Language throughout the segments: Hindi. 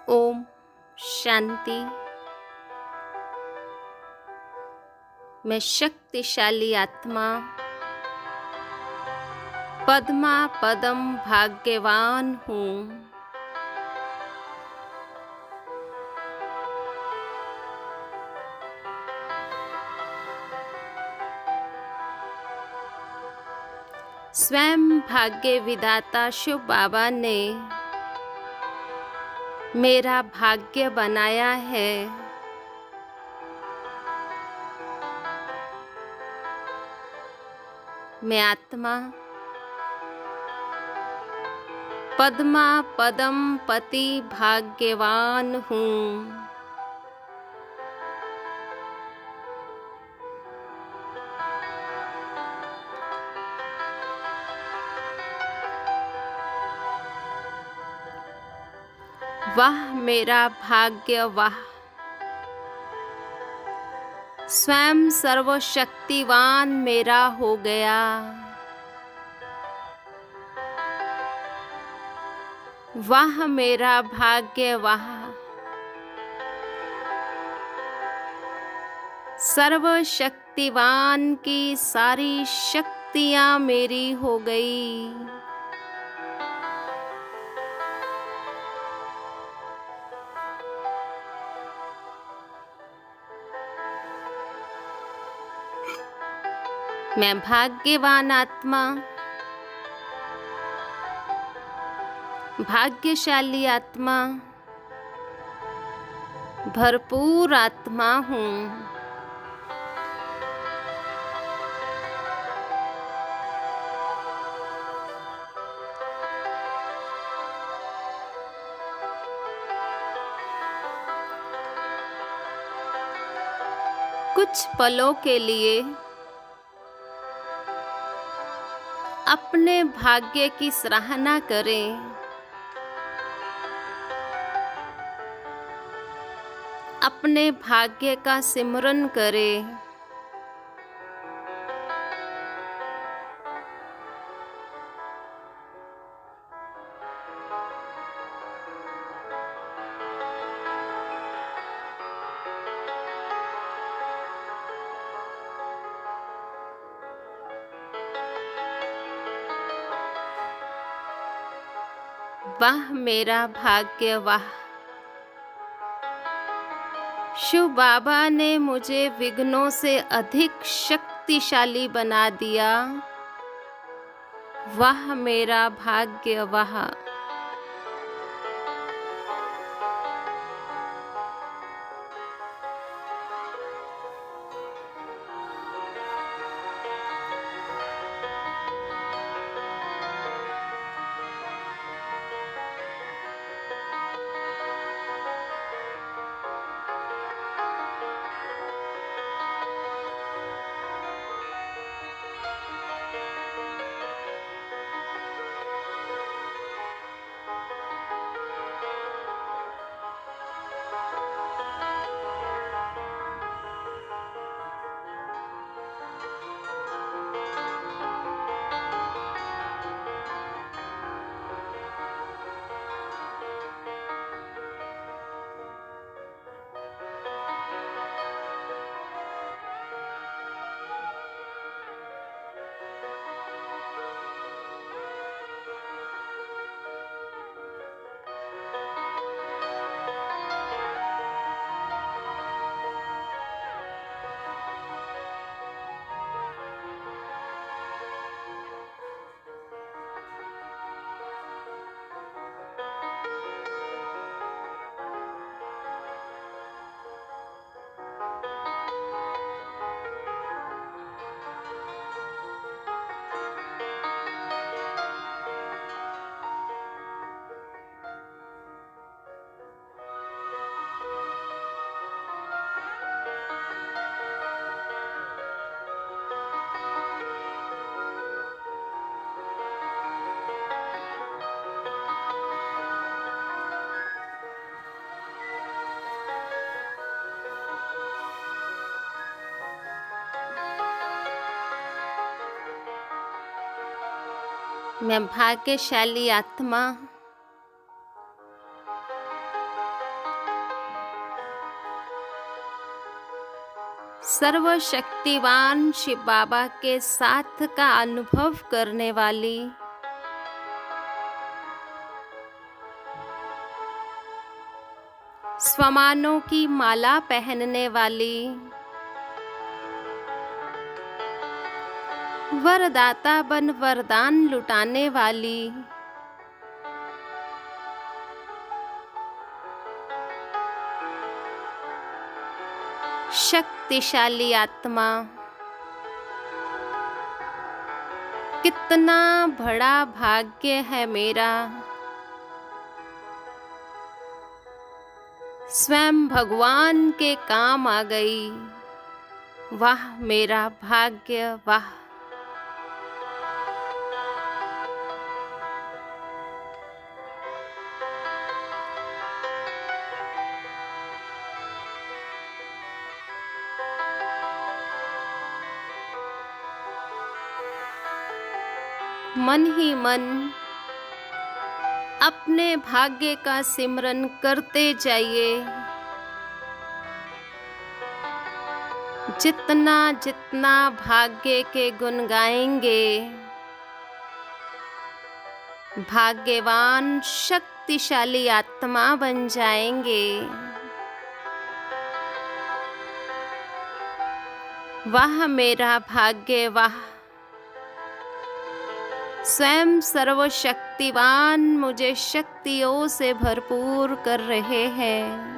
ओम शांति। मैं शक्तिशाली आत्मा पद्मा पदम भाग्यवान हूँ। स्वयं भाग्य विधाता शिव बाबा ने मेरा भाग्य बनाया है। मैं आत्मा पद्मा पदम पति भाग्यवान हूँ। वाह मेरा भाग्य वाह, स्वयं सर्वशक्तिवान मेरा हो गया। वाह मेरा भाग्य वाह, सर्वशक्तिवान की सारी शक्तियां मेरी हो गई। मैं भाग्यवान आत्मा, भाग्यशाली आत्मा, भरपूर आत्मा हूँ। कुछ पलों के लिए अपने भाग्य की सराहना करें। अपने भाग्य का सिमरन करें। वाह मेरा भाग्य वाह, शिव बाबा ने मुझे विघ्नों से अधिक शक्तिशाली बना दिया। वाह मेरा भाग्य वाह। मैं भाग्यशाली आत्मा सर्वशक्तिवान शिव बाबा के साथ का अनुभव करने वाली, स्वमानों की माला पहनने वाली, वरदाता बन वरदान लुटाने वाली, शक्तिशाली आत्मा, कितना बड़ा भाग्य है मेरा, स्वयं भगवान के काम आ गई। वाह मेरा भाग्य, वाह। मन ही मन अपने भाग्य का सिमरन करते जाइए। जितना जितना भाग्य के गुण गाएंगे, भाग्यवान शक्तिशाली आत्मा बन जाएंगे। वाह मेरा भाग्य, वाह। स्वयं सर्वशक्तिवान मुझे शक्तियों से भरपूर कर रहे हैं।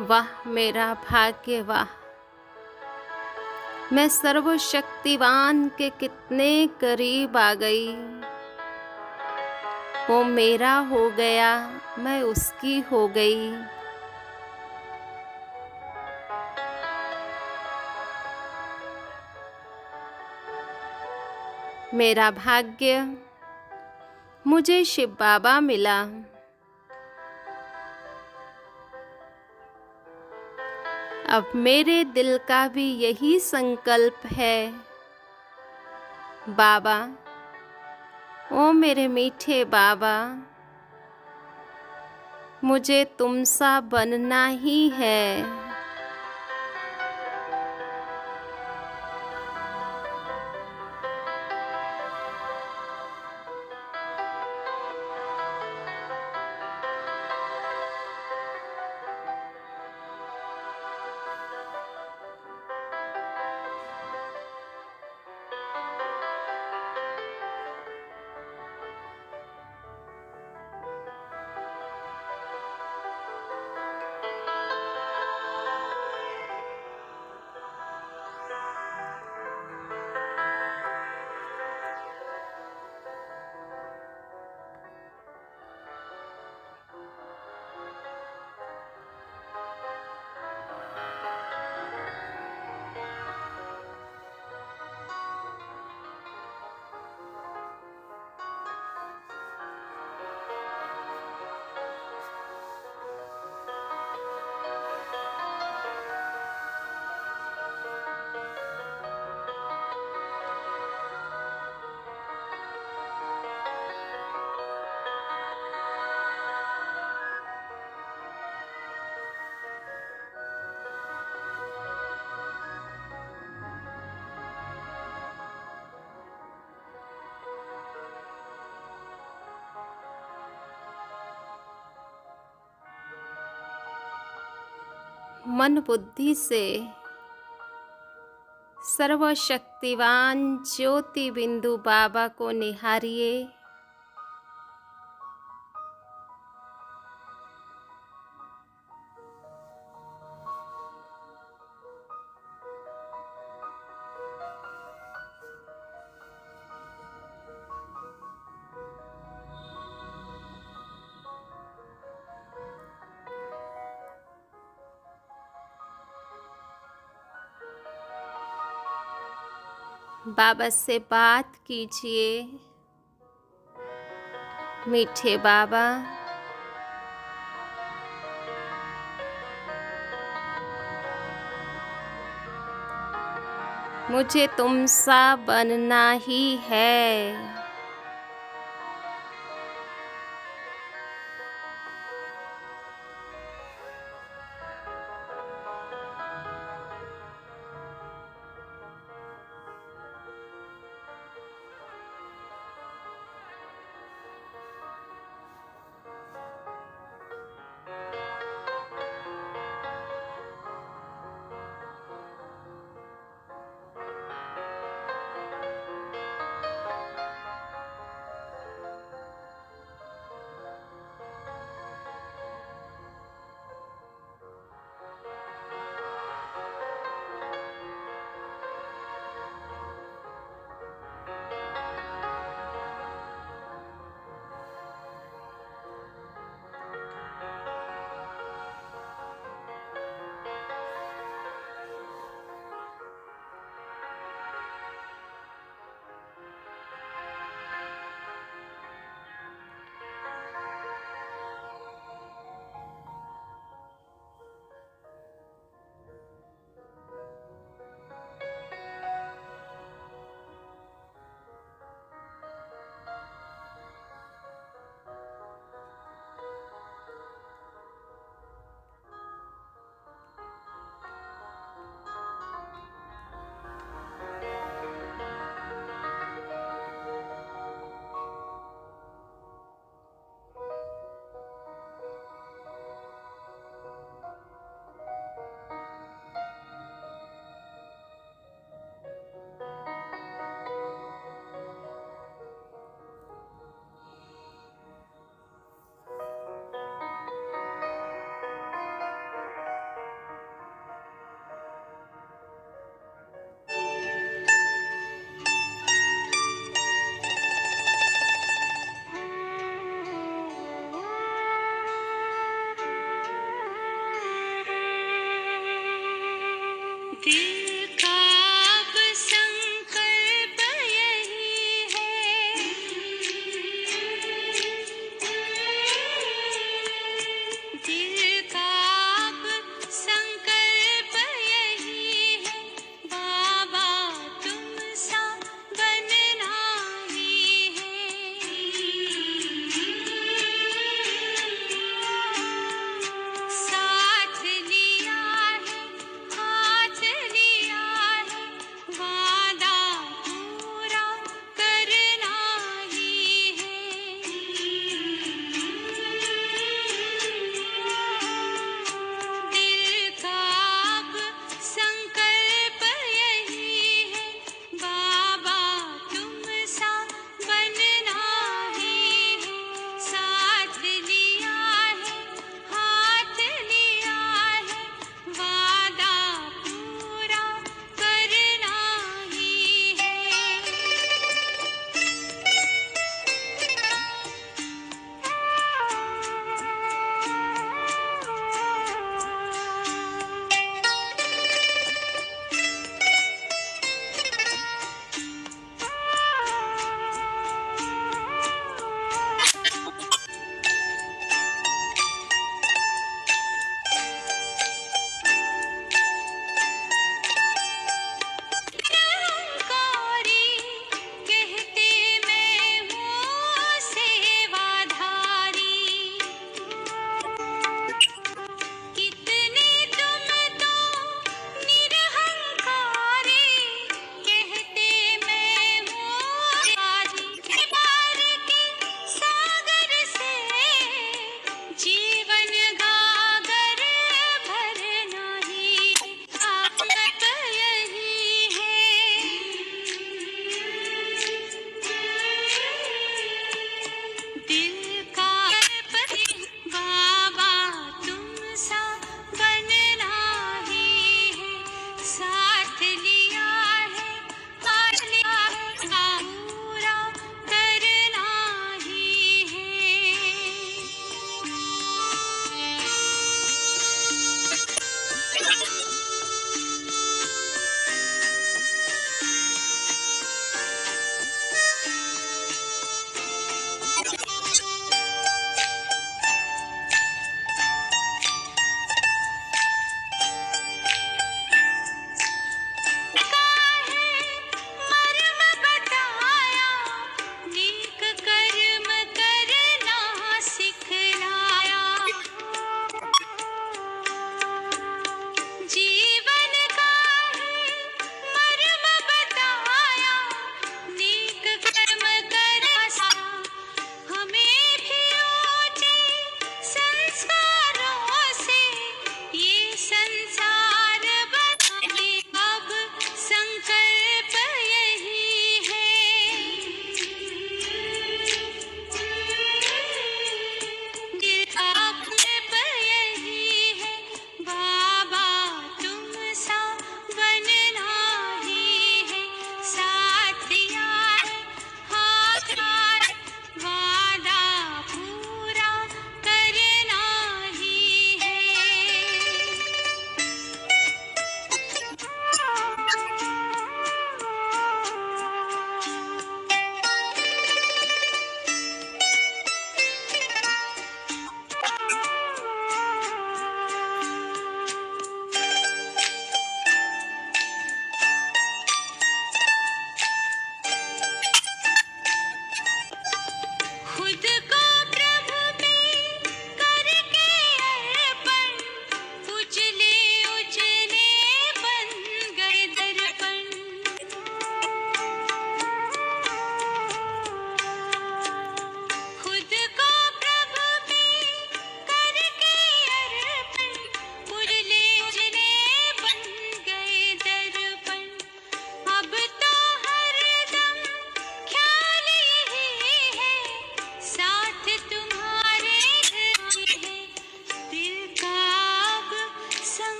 वाह मेरा भाग्य, वाह। मैं सर्वशक्तिवान के कितने करीब आ गई। वो मेरा हो गया, मैं उसकी हो गई। मेरा भाग्य, मुझे शिव बाबा मिला। अब मेरे दिल का भी यही संकल्प है बाबा, ओ मेरे मीठे बाबा, मुझे तुम सा बनना ही है। मन बुद्धि से सर्वशक्तिवान ज्योति बिंदु बाबा को निहारिए। बाबा से बात कीजिए, मीठे बाबा, मुझे तुम सा बनना ही है।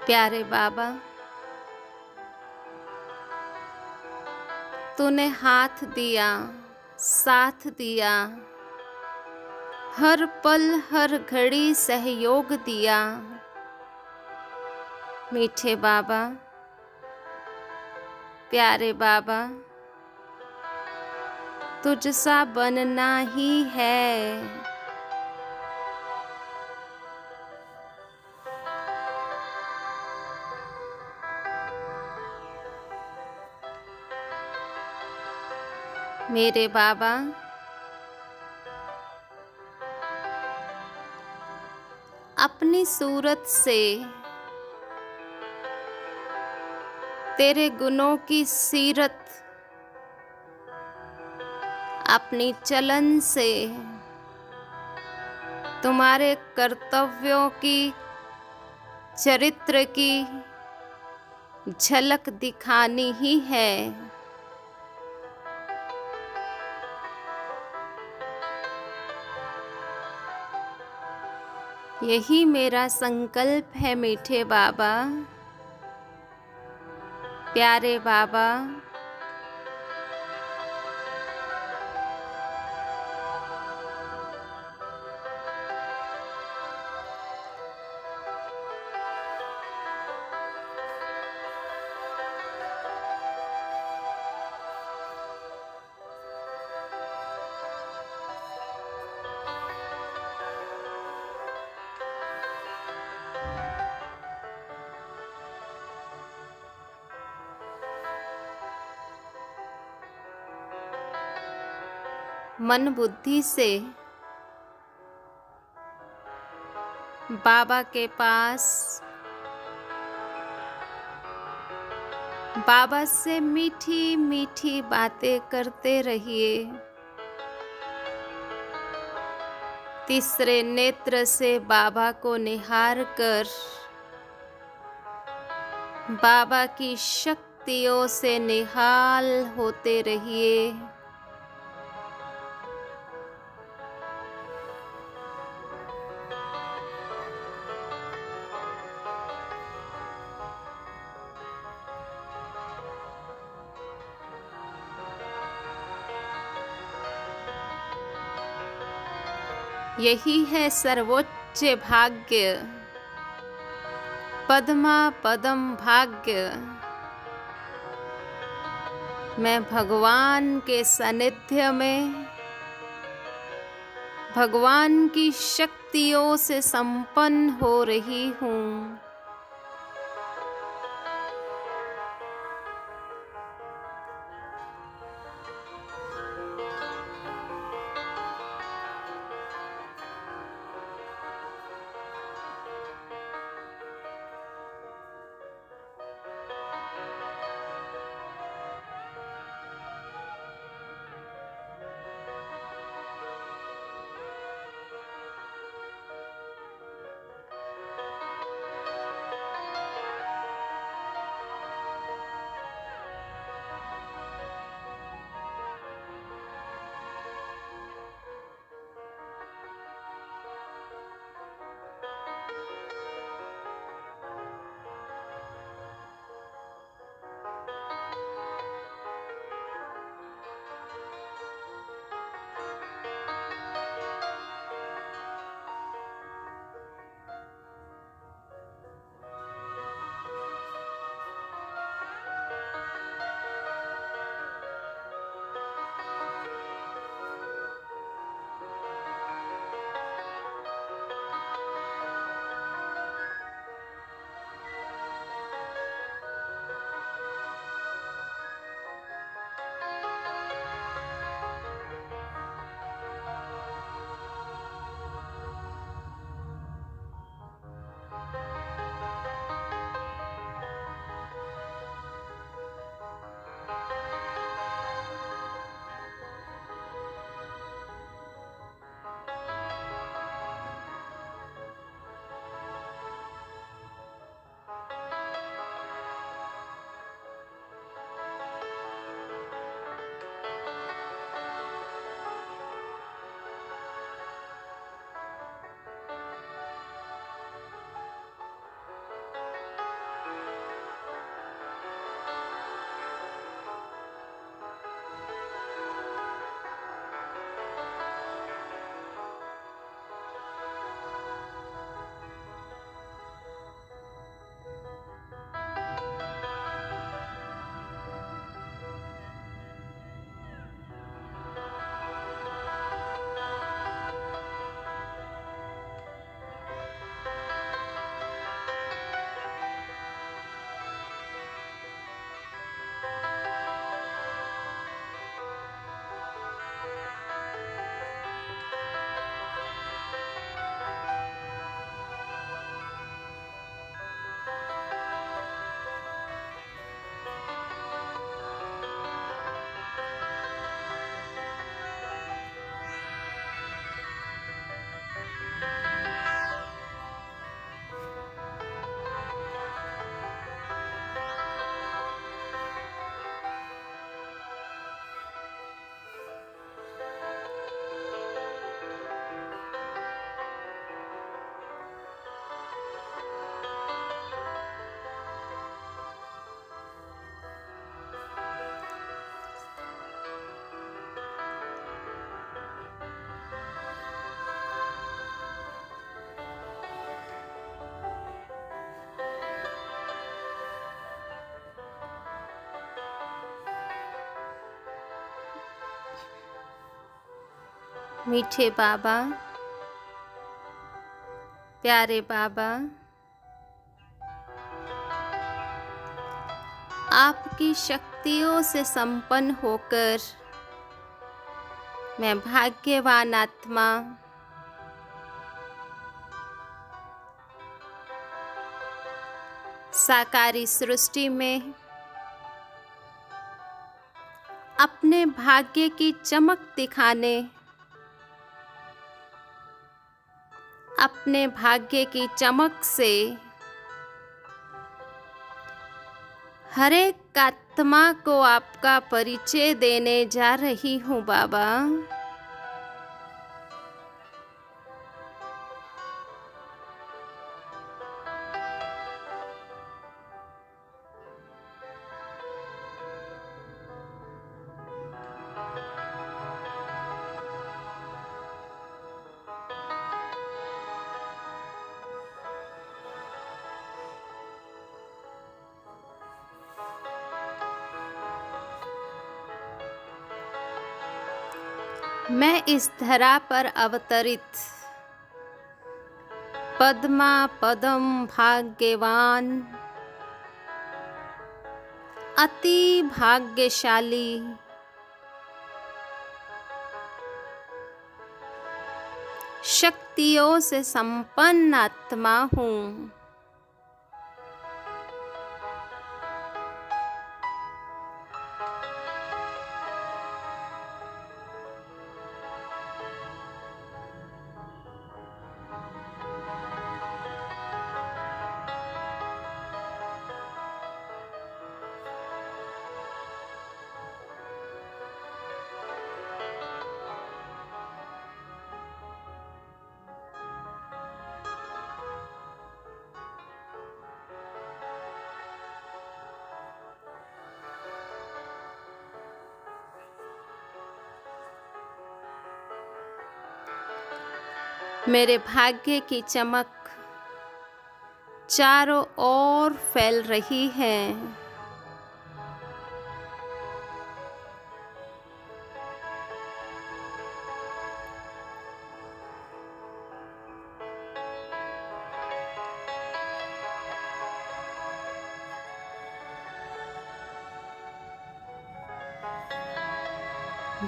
प्यारे बाबा, तूने हाथ दिया, साथ दिया, हर पल हर घड़ी सहयोग दिया। मीठे बाबा, प्यारे बाबा, तुझसा बनना ही है। मेरे बाबा, अपनी सूरत से तेरे गुणों की सीरत, अपनी चलन से तुम्हारे कर्तव्यों की, चरित्र की झलक दिखानी ही है। यही मेरा संकल्प है मीठे बाबा, प्यारे बाबा। मन बुद्धि से बाबा के पास, बाबा से मीठी मीठी बातें करते रहिए। तीसरे नेत्र से बाबा को निहार कर बाबा की शक्तियों से निहाल होते रहिए। यही है सर्वोच्च भाग्य, पद्मा पदम भाग्य। मैं भगवान के सानिध्य में, भगवान की शक्तियों से संपन्न हो रही हूँ। मीठे बाबा, प्यारे बाबा, आपकी शक्तियों से संपन्न होकर मैं भाग्यवान आत्मा साकारी सृष्टि में अपने भाग्य की चमक दिखाने, अपने भाग्य की चमक से हर एक आत्मा को आपका परिचय देने जा रही हूँ बाबा। मैं इस धरा पर अवतरित पद्मा पदम भाग्यवान अति भाग्यशाली शक्तियों से संपन्न आत्मा हूँ। मेरे भाग्य की चमक चारों ओर फैल रही है।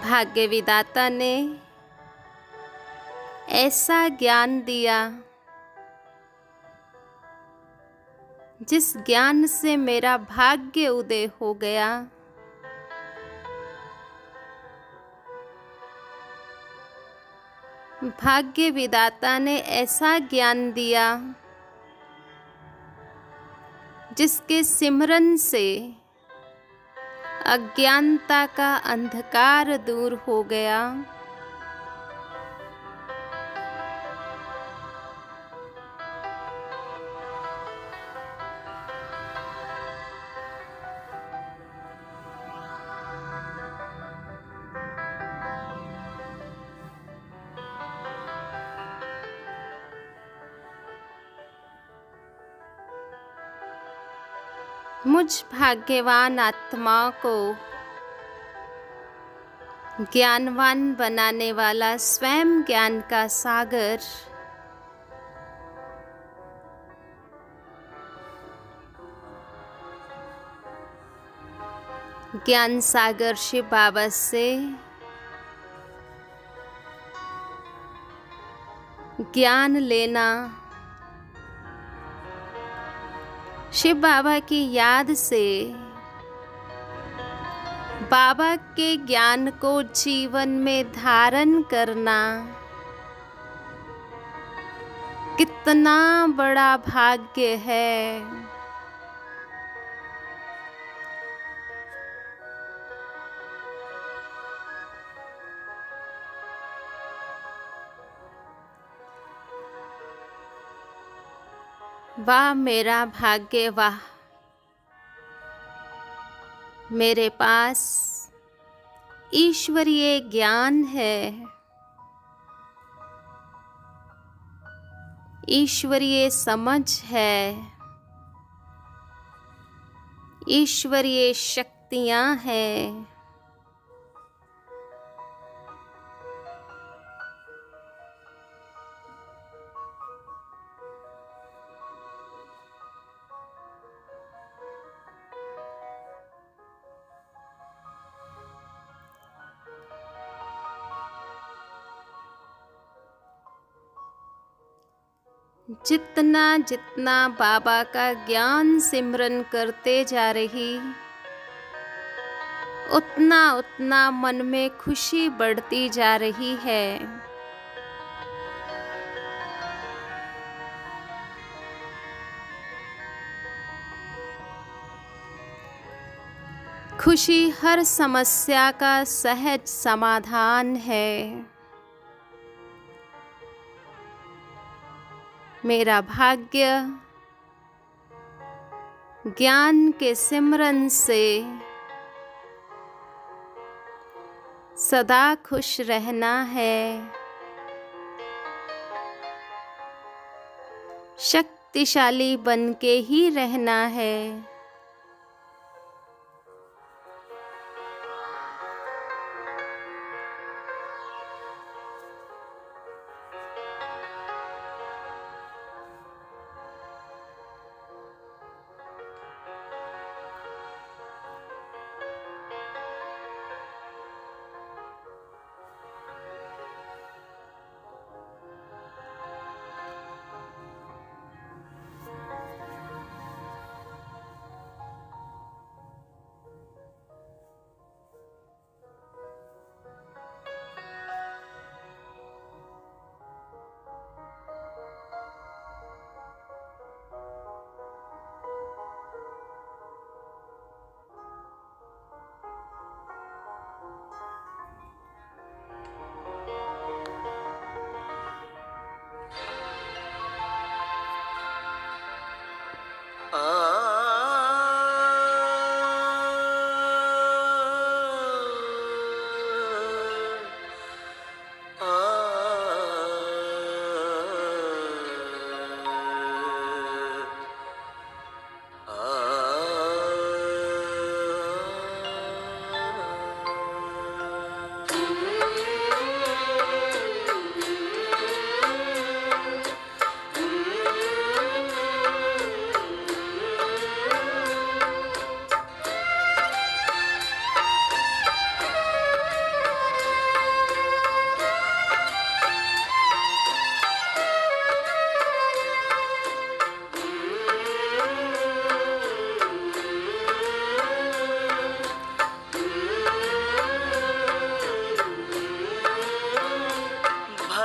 भाग्य विधाता ने ऐसा ज्ञान दिया जिस ज्ञान से मेरा भाग्य उदय हो गया। भाग्य विधाता ने ऐसा ज्ञान दिया जिसके सिमरन से अज्ञानता का अंधकार दूर हो गया। मुझ भाग्यवान आत्मा को ज्ञानवान बनाने वाला स्वयं ज्ञान का सागर ज्ञान सागर शिव बाबा से ज्ञान लेना, शिव बाबा की याद से बाबा के ज्ञान को जीवन में धारण करना कितना बड़ा भाग्य है। वाह मेरा भाग्य, वाह मेरे पास ईश्वरीय ज्ञान है, ईश्वरीय समझ है, ईश्वरीय शक्तियां हैं। जितना जितना बाबा का ज्ञान सिमरन करते जा रही, उतना उतना मन में खुशी बढ़ती जा रही है। खुशी हर समस्या का सहज समाधान है। मेरा भाग्य ज्ञान के सिमरन से सदा खुश रहना है, शक्तिशाली बन के ही रहना है।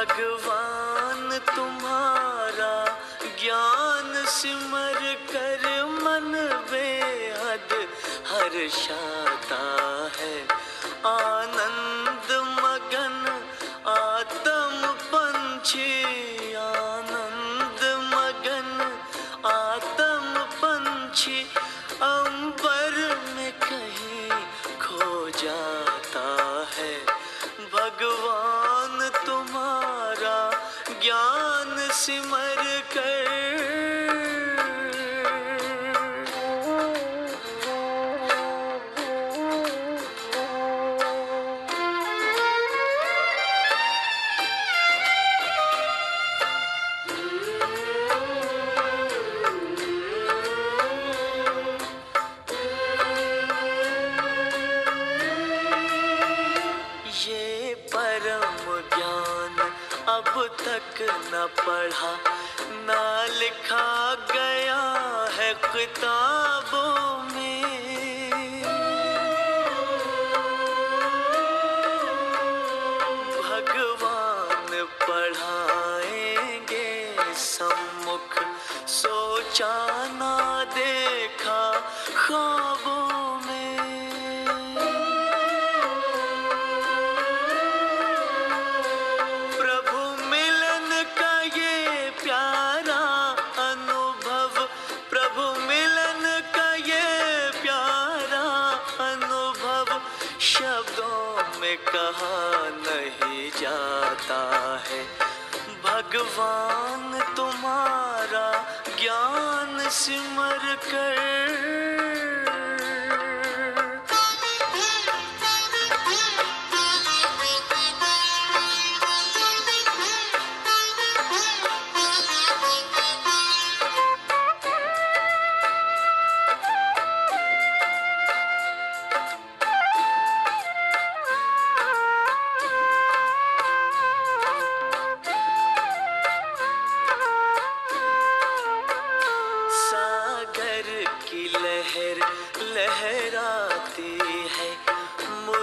भगवान तुम्हारा ज्ञान सिमर कर मन बेहद हर्षाता है। आनंद मगन आत्म पंछी, आनंद मगन आत्म पंछी अंबर में कहीं खो जाता है। भगवान तुम्हारा ज्ञान सिमर कर ये परम ज्ञान अब तक न पढ़ा न लिखा गया है किताबों में। भगवान पढ़ाएंगे सम्मुख, सोचा ना देखा ख्वाबों में। प्रभु मिलन का ये प्यारा अनुभव, प्रभु मिलन का ये प्यारा अनुभव शब्दों में कहा नहीं जाता है। भगवान तुम्हारा ज्ञान सिमर कर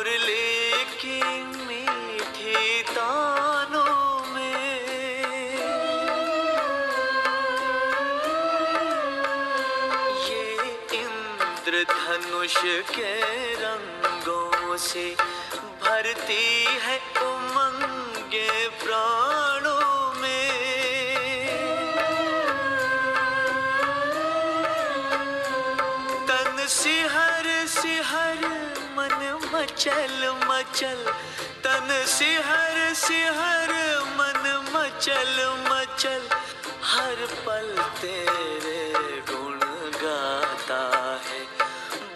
मुरली की मीठी तानों में ये इंद्रधनुष के रंगों से भरती है उमंगे प्राणों में। तन सिहर सिहर मन मचल मचल, तन सिहर सिहर मन मचल मचल, हर पल तेरे गुण गाता है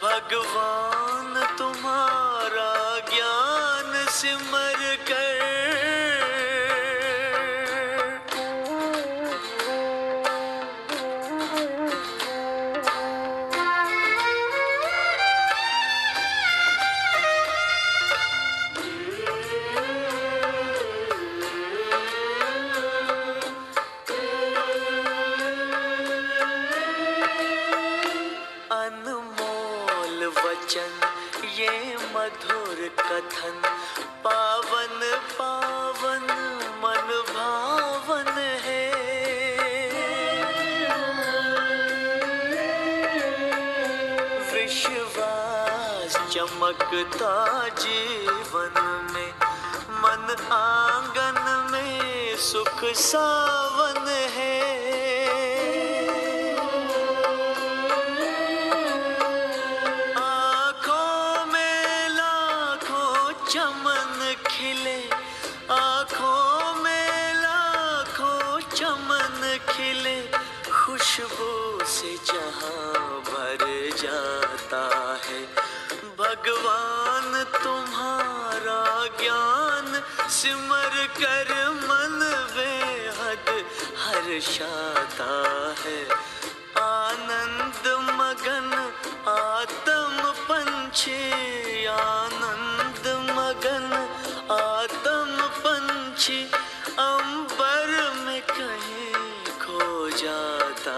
भगवान तुम्हारा ज्ञान सिमर कर। अनमोल वचन ये मधुर कथन, पावन पावन मन भावन है। विश्वास चमकता जीवन में, मन आंगन में सुख सावन है। चमन खिले, आँखों में लाखों चमन खिले, खुशबू से जहाँ भर जाता है भगवान तुम्हारा ज्ञान सिमर कर मन बेहद हर्षाता है। आनंद मगन आत्म पंछी, आनंद मगन आत्म पंछी, अंबर में कहीं खो जाता